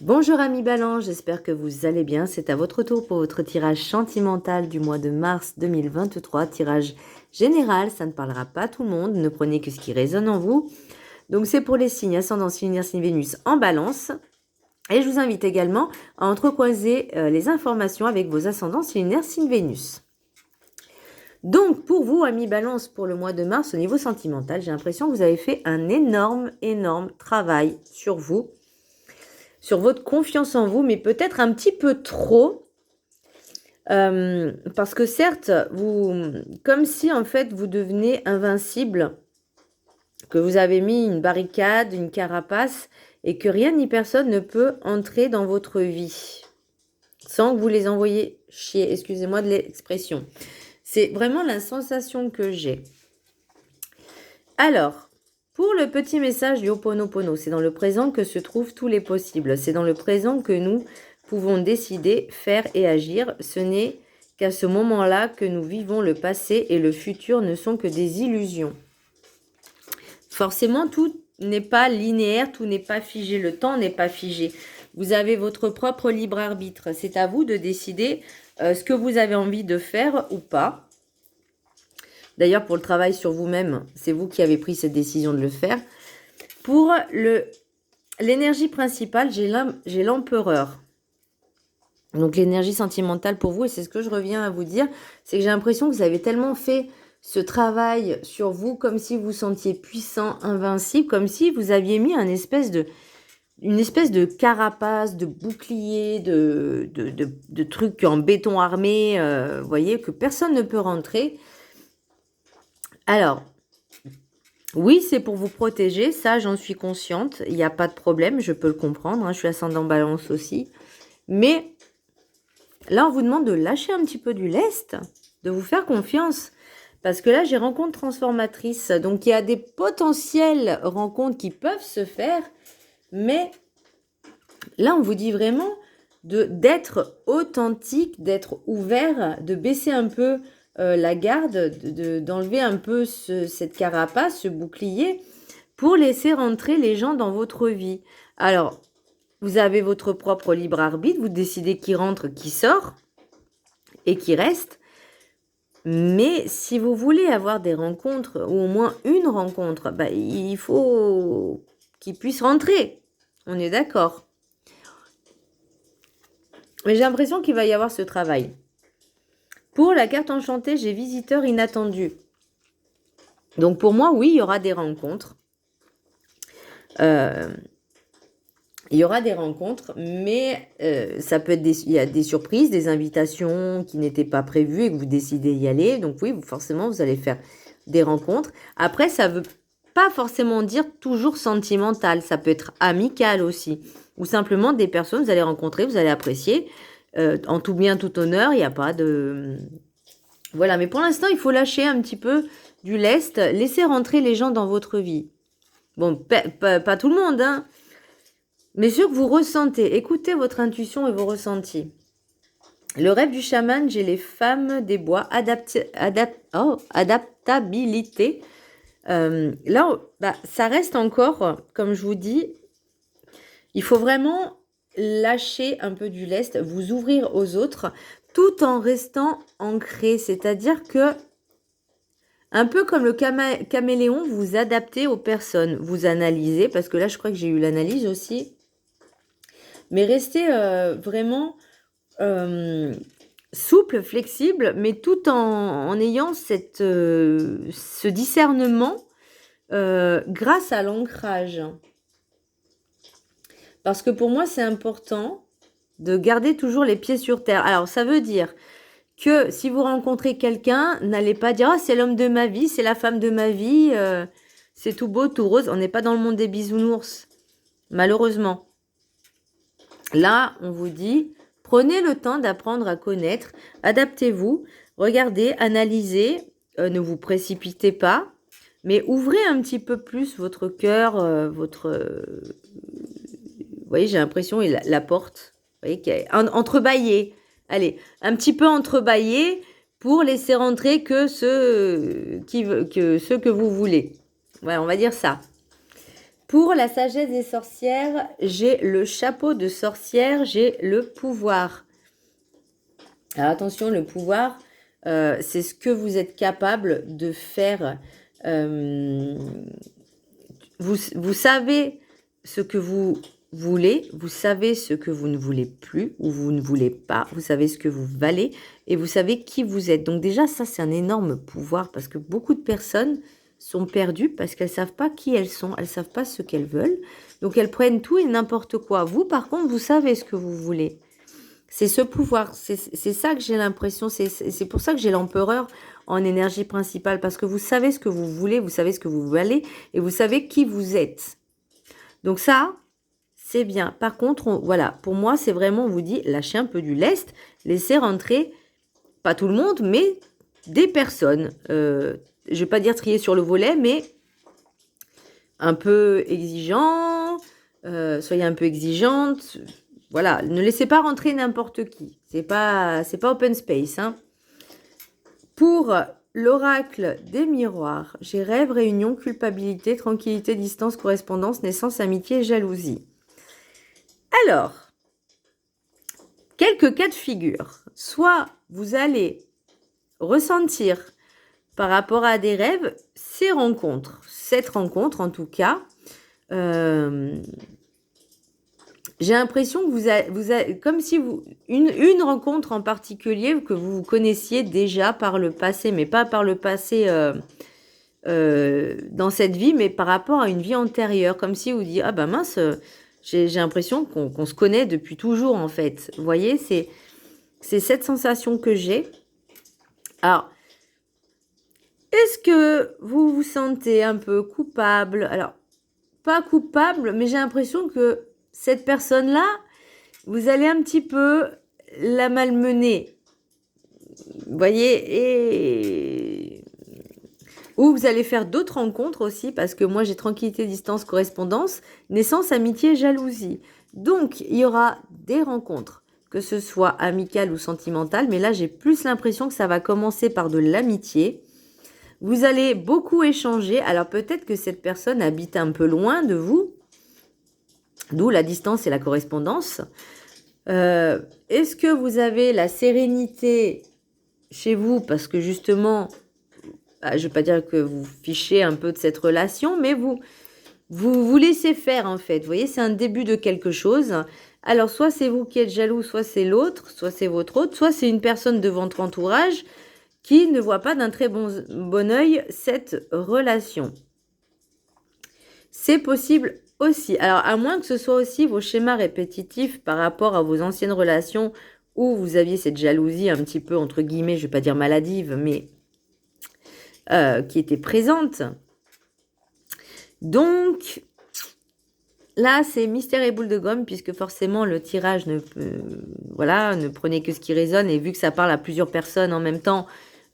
Bonjour amis Balance, j'espère que vous allez bien. C'est à votre tour pour votre tirage sentimental du mois de mars 2023. Tirage général, ça ne parlera pas à tout le monde. Ne prenez que ce qui résonne en vous. Donc c'est pour les signes ascendant, signe lunaire, signe Vénus en Balance. Et je vous invite également à entrecroiser les informations avec vos ascendants, signe lunaire, signe Vénus. Donc pour vous amis Balance, pour le mois de mars au niveau sentimental, j'ai l'impression que vous avez fait un énorme travail sur vous. Sur votre confiance en vous, mais peut-être un petit peu trop. Parce que certes, comme si en fait vous devenez invincible, que vous avez mis une barricade, une carapace, et que rien ni personne ne peut entrer dans votre vie sans que vous les envoyiez chier. Excusez-moi de l'expression. C'est vraiment la sensation que j'ai. Alors, pour le petit message du Ho'oponopono, c'est dans le présent que se trouvent tous les possibles. C'est dans le présent que nous pouvons décider, faire et agir. Ce n'est qu'à ce moment-là que nous vivons le passé et le futur ne sont que des illusions. Forcément, tout n'est pas linéaire, tout n'est pas figé, le temps n'est pas figé. Vous avez votre propre libre arbitre. C'est à vous de décider ce que vous avez envie de faire ou pas. D'ailleurs, pour le travail sur vous-même, c'est vous qui avez pris cette décision de le faire. Pour l'énergie principale, j'ai l'empereur. Donc l'énergie sentimentale pour vous, et c'est ce que je reviens à vous dire, c'est que j'ai l'impression que vous avez tellement fait ce travail sur vous, comme si vous vous sentiez puissant, invincible, comme si vous aviez mis une espèce de carapace, de bouclier, de trucs en béton armé, vous voyez, que personne ne peut rentrer. Alors, oui, c'est pour vous protéger, ça j'en suis consciente, il n'y a pas de problème, je peux le comprendre, hein, je suis ascendant Balance aussi. Mais là, on vous demande de lâcher un petit peu du lest, de vous faire confiance. Parce que là, j'ai rencontre transformatrice, donc il y a des potentielles rencontres qui peuvent se faire, mais là, on vous dit vraiment d'être authentique, d'être ouvert, de baisser un peu la garde, d'enlever un peu cette carapace, ce bouclier, pour laisser rentrer les gens dans votre vie. Alors, vous avez votre propre libre arbitre, vous décidez qui rentre, qui sort et qui reste. Mais si vous voulez avoir des rencontres, ou au moins une rencontre, bah, il faut qu'ils puissent rentrer. On est d'accord. Mais j'ai l'impression qu'il va y avoir ce travail. Pour la carte enchantée, j'ai visiteur inattendu. Donc pour moi, oui, il y aura des rencontres. Il y aura des rencontres, mais ça peut être il y a des surprises, des invitations qui n'étaient pas prévues et que vous décidez d'y aller. Donc oui, forcément, vous allez faire des rencontres. Après, ça ne veut pas forcément dire toujours sentimental. Ça peut être amical aussi. Ou simplement des personnes que vous allez rencontrer, vous allez apprécier. En tout bien, tout honneur, il n'y a pas de... Voilà, mais pour l'instant, il faut lâcher un petit peu du lest. Laissez rentrer les gens dans votre vie. Bon, pas tout le monde, hein. Mais ce que vous ressentez, écoutez votre intuition et vos ressentis. Le rêve du chaman, j'ai les femmes des bois, adaptabilité. Là, ça reste encore, comme je vous dis, il faut vraiment lâcher un peu du lest, vous ouvrir aux autres, tout en restant ancré. C'est-à-dire que, un peu comme le caméléon, vous adaptez aux personnes, vous analysez, parce que là, je crois que j'ai eu l'analyse aussi. Mais restez vraiment souple, flexible, mais tout en ayant ce discernement grâce à l'ancrage. Parce que pour moi, c'est important de garder toujours les pieds sur terre. Alors, ça veut dire que si vous rencontrez quelqu'un, n'allez pas dire « Ah, c'est l'homme de ma vie, c'est la femme de ma vie, c'est tout beau, tout rose ». On n'est pas dans le monde des bisounours, malheureusement. Là, on vous dit, prenez le temps d'apprendre à connaître, adaptez-vous, regardez, analysez, ne vous précipitez pas, mais ouvrez un petit peu plus votre cœur, vous voyez, j'ai l'impression, la porte, vous voyez, qui est entrebâillée. Allez, un petit peu entrebâillée pour laisser rentrer que ceux que vous voulez. Ouais, on va dire ça. Pour la sagesse des sorcières, j'ai le chapeau de sorcière, j'ai le pouvoir. Alors attention, le pouvoir, c'est ce que vous êtes capable de faire. Vous savez ce que vous voulez, vous savez ce que vous ne voulez plus ou vous ne voulez pas, vous savez ce que vous valez et vous savez qui vous êtes. Donc déjà, ça, c'est un énorme pouvoir parce que beaucoup de personnes sont perdues parce qu'elles ne savent pas qui elles sont, elles ne savent pas ce qu'elles veulent. Donc elles prennent tout et n'importe quoi. Vous, par contre, vous savez ce que vous voulez. C'est ce pouvoir, c'est ça que j'ai l'impression, c'est pour ça que j'ai l'empereur en énergie principale, parce que vous savez ce que vous voulez, vous savez ce que vous valez, et vous savez qui vous êtes. Donc ça, c'est bien. Par contre, voilà, pour moi, c'est vraiment, on vous dit, lâchez un peu du lest, laissez rentrer, pas tout le monde, mais des personnes. Je ne vais pas dire trier sur le volet, mais un peu exigeant, soyez un peu exigeante. Voilà, ne laissez pas rentrer n'importe qui. C'est pas open space. Hein. Pour l'oracle des miroirs, j'ai rêve, réunion, culpabilité, tranquillité, distance, correspondance, naissance, amitié, jalousie. Alors, quelques cas de figure. Soit vous allez ressentir par rapport à des rêves ces rencontres. Cette rencontre, en tout cas, j'ai l'impression que vous avez comme si une rencontre en particulier que vous connaissiez déjà par le passé, mais pas par le passé dans cette vie, mais par rapport à une vie antérieure, comme si vous dites ah ben mince, j'ai l'impression qu'on se connaît depuis toujours en fait. Vous voyez, c'est cette sensation que j'ai. Alors, est-ce que vous vous sentez un peu coupable? Alors, pas coupable, mais j'ai l'impression que cette personne-là, vous allez un petit peu la malmener. Vous voyez, ou vous allez faire d'autres rencontres aussi, parce que moi j'ai tranquillité, distance, correspondance, naissance, amitié, jalousie. Donc il y aura des rencontres, que ce soit amicales ou sentimentales, mais là j'ai plus l'impression que ça va commencer par de l'amitié. Vous allez beaucoup échanger, alors peut-être que cette personne habite un peu loin de vous, d'où la distance et la correspondance. Est-ce que vous avez la sérénité chez vous parce que justement, je ne vais pas dire que vous fichez un peu de cette relation, mais vous laissez faire en fait. Vous voyez, c'est un début de quelque chose. Alors, soit c'est vous qui êtes jaloux, soit c'est l'autre, soit c'est votre autre, soit c'est une personne de votre entourage qui ne voit pas d'un très bon œil cette relation. C'est possible aussi. Alors, à moins que ce soit aussi vos schémas répétitifs par rapport à vos anciennes relations où vous aviez cette jalousie un petit peu, entre guillemets, je ne vais pas dire maladive, mais qui était présente. Donc, là, c'est mystère et boule de gomme, puisque forcément, le tirage ne prenez que ce qui résonne, et vu que ça parle à plusieurs personnes en même temps,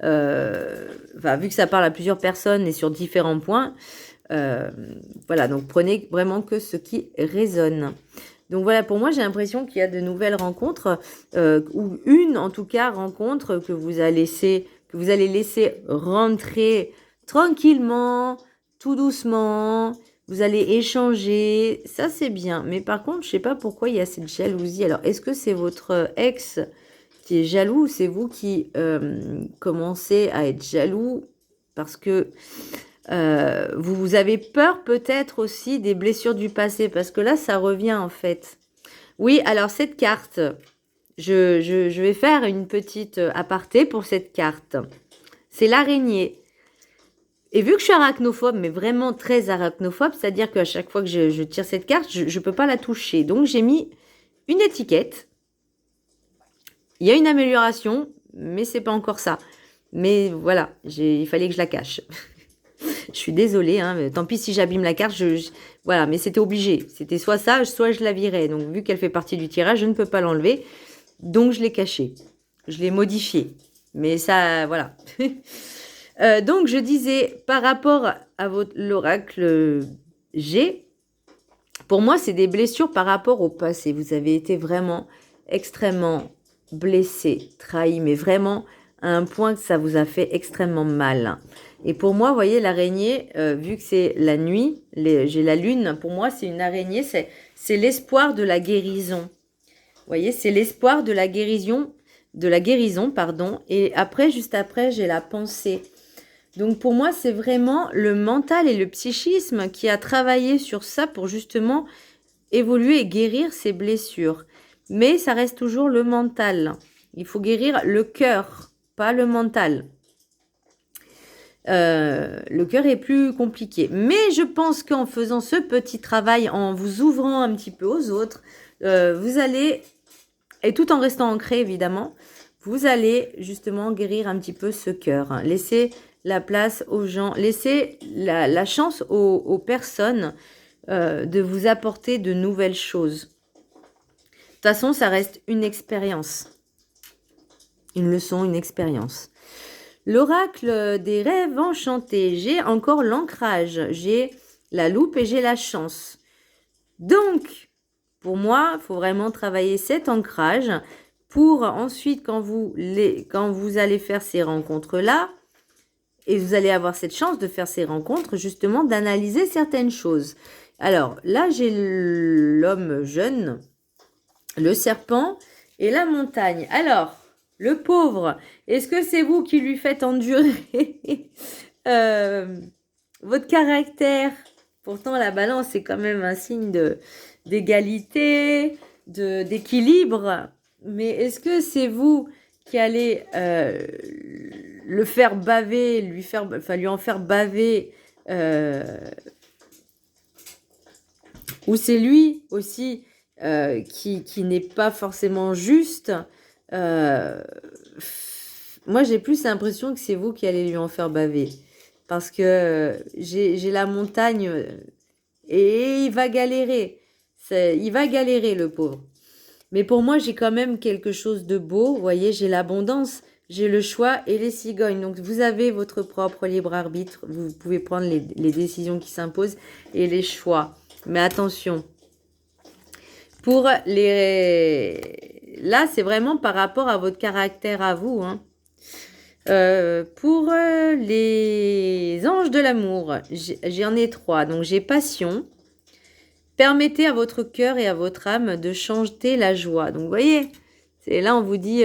vu que ça parle à plusieurs personnes et sur différents points, voilà, donc prenez vraiment que ce qui résonne. Donc voilà, pour moi, j'ai l'impression qu'il y a de nouvelles rencontres, ou une, en tout cas, rencontre que vous allez laisser rentrer tranquillement, tout doucement. Vous allez échanger, ça c'est bien. Mais par contre, je ne sais pas pourquoi il y a cette jalousie. Alors, est-ce que c'est votre ex qui est jaloux ou c'est vous qui commencez à être jaloux parce que vous avez peur peut-être aussi des blessures du passé, parce que là, ça revient en fait. Oui, alors cette carte, je vais faire une petite aparté pour cette carte. C'est l'araignée. Et vu que je suis arachnophobe, mais vraiment très arachnophobe, c'est-à-dire qu'à chaque fois que je tire cette carte, je ne peux pas la toucher. Donc, j'ai mis une étiquette. Il y a une amélioration, mais c'est pas encore ça. Mais voilà, il fallait que je la cache. Je suis désolée, hein, tant pis si j'abîme la carte, voilà, mais c'était obligé. C'était soit ça, soit je la virais. Donc, vu qu'elle fait partie du tirage, je ne peux pas l'enlever. Donc, je l'ai cachée. Je l'ai modifiée. Mais ça, voilà. Donc, je disais, par rapport à l'oracle G, pour moi, c'est des blessures par rapport au passé. Vous avez été vraiment extrêmement blessé, trahi, mais vraiment à un point que ça vous a fait extrêmement mal. Et pour moi, vous voyez, l'araignée, vu que c'est la nuit, j'ai la lune, pour moi, c'est une araignée, c'est l'espoir de la guérison. Vous voyez, c'est l'espoir de la guérison, pardon. Et après, juste après, j'ai la pensée. Donc pour moi, c'est vraiment le mental et le psychisme qui a travaillé sur ça pour justement évoluer et guérir ces blessures. Mais ça reste toujours le mental. Il faut guérir le cœur, pas le mental. Le cœur est plus compliqué. Mais je pense qu'en faisant ce petit travail, en vous ouvrant un petit peu aux autres, vous allez, et tout en restant ancré évidemment, vous allez justement guérir un petit peu ce cœur. Laissez la place aux gens, laissez la chance aux personnes de vous apporter de nouvelles choses. De toute façon, ça reste une expérience. Une leçon, une expérience. L'oracle des rêves enchantés. J'ai encore l'ancrage. J'ai la loupe et j'ai la chance. Donc, pour moi, il faut vraiment travailler cet ancrage pour ensuite, quand vous allez faire ces rencontres-là, et vous allez avoir cette chance de faire ces rencontres, justement, d'analyser certaines choses. Alors, là, j'ai l'homme jeune, le serpent et la montagne. Alors, le pauvre, est-ce que c'est vous qui lui faites endurer votre caractère? Pourtant, la balance, c'est quand même un signe d'égalité, d'équilibre. Mais est-ce que c'est vous qui allez le faire baver, lui en faire baver, ou c'est lui aussi qui n'est pas forcément juste? Moi, j'ai plus l'impression que c'est vous qui allez lui en faire baver. Parce que j'ai la montagne et il va galérer. Il va galérer, le pauvre. Mais pour moi, j'ai quand même quelque chose de beau. Vous voyez, j'ai l'abondance, j'ai le choix et les cigognes. Donc, vous avez votre propre libre arbitre. Vous pouvez prendre les décisions qui s'imposent et les choix. Mais attention. Pour les... Là, c'est vraiment par rapport à votre caractère à vous. Hein. Pour les anges de l'amour, j'en ai 3. Donc, j'ai passion. Permettez à votre cœur et à votre âme de chanter la joie. Donc, vous voyez, là, on vous dit,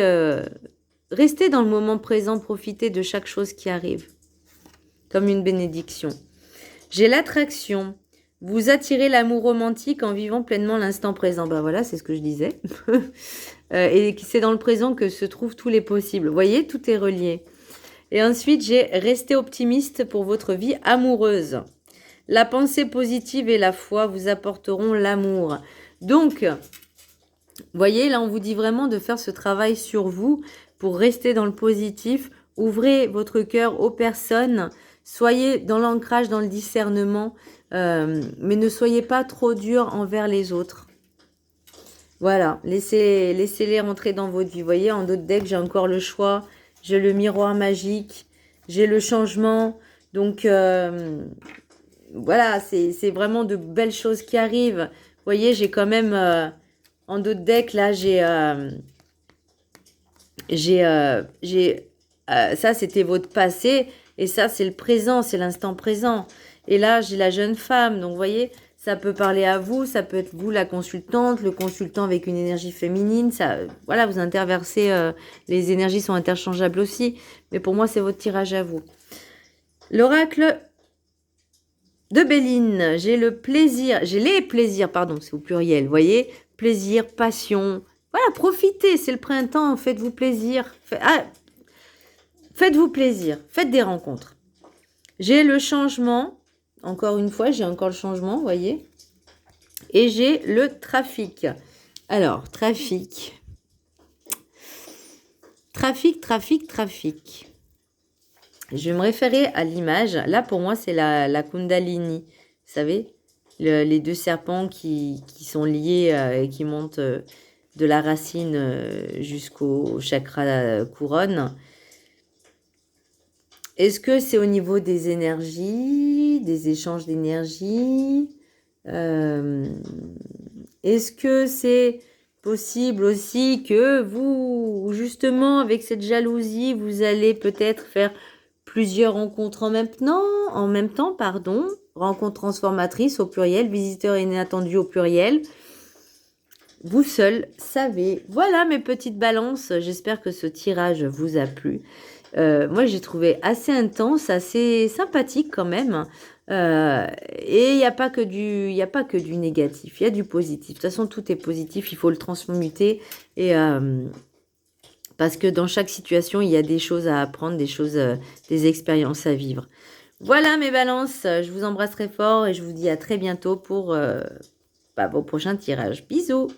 restez dans le moment présent, profitez de chaque chose qui arrive, comme une bénédiction. J'ai l'attraction. Vous attirez l'amour romantique en vivant pleinement l'instant présent. Ben voilà, c'est ce que je disais. Et c'est dans le présent que se trouvent tous les possibles. Vous voyez, tout est relié. Et ensuite, j'ai resté optimiste pour votre vie amoureuse. La pensée positive et la foi vous apporteront l'amour. Donc, vous voyez, là, on vous dit vraiment de faire ce travail sur vous pour rester dans le positif. Ouvrez votre cœur aux personnes. Soyez dans l'ancrage, dans le discernement. Mais ne soyez pas trop dur envers les autres. Voilà, laissez-les rentrer dans votre vie. Vous voyez, en d'autres decks, j'ai encore le choix. J'ai le miroir magique. J'ai le changement. Donc... voilà, c'est vraiment de belles choses qui arrivent. Vous voyez, j'ai quand même, en d'autres decks, là, ça, c'était votre passé. Et ça, c'est le présent, c'est l'instant présent. Et là, j'ai la jeune femme. Donc, vous voyez, ça peut parler à vous. Ça peut être vous, la consultante, le consultant avec une énergie féminine. Ça, voilà, vous interversez. Les énergies sont interchangeables aussi. Mais pour moi, c'est votre tirage à vous. L'oracle de Béline, j'ai les plaisirs, pardon, c'est au pluriel, vous voyez, plaisir, passion, voilà, profitez, c'est le printemps, faites-vous plaisir, faites-vous plaisir, faites des rencontres. J'ai le changement, encore une fois, j'ai encore le changement, vous voyez, et j'ai le trafic. Alors, trafic. Je vais me référer à l'image. Là, pour moi, c'est la Kundalini. Vous savez, les deux serpents qui sont liés et qui montent de la racine jusqu'au chakra couronne. Est-ce que c'est au niveau des énergies, des échanges d'énergie? Est-ce que c'est possible aussi que vous, justement, avec cette jalousie, vous allez peut-être faire plusieurs rencontres en même temps, pardon. Rencontres transformatrices au pluriel, visiteurs inattendus au pluriel. Vous seul savez. Voilà mes petites balances. J'espère que ce tirage vous a plu. Moi, j'ai trouvé assez intense, assez sympathique quand même. Et il n'y a pas que du négatif, il y a du positif. De toute façon, tout est positif, il faut le transmuter. Et parce que dans chaque situation, il y a des choses à apprendre, des expériences à vivre. Voilà mes balances, je vous embrasse très fort et je vous dis à très bientôt pour vos prochains tirages. Bisous!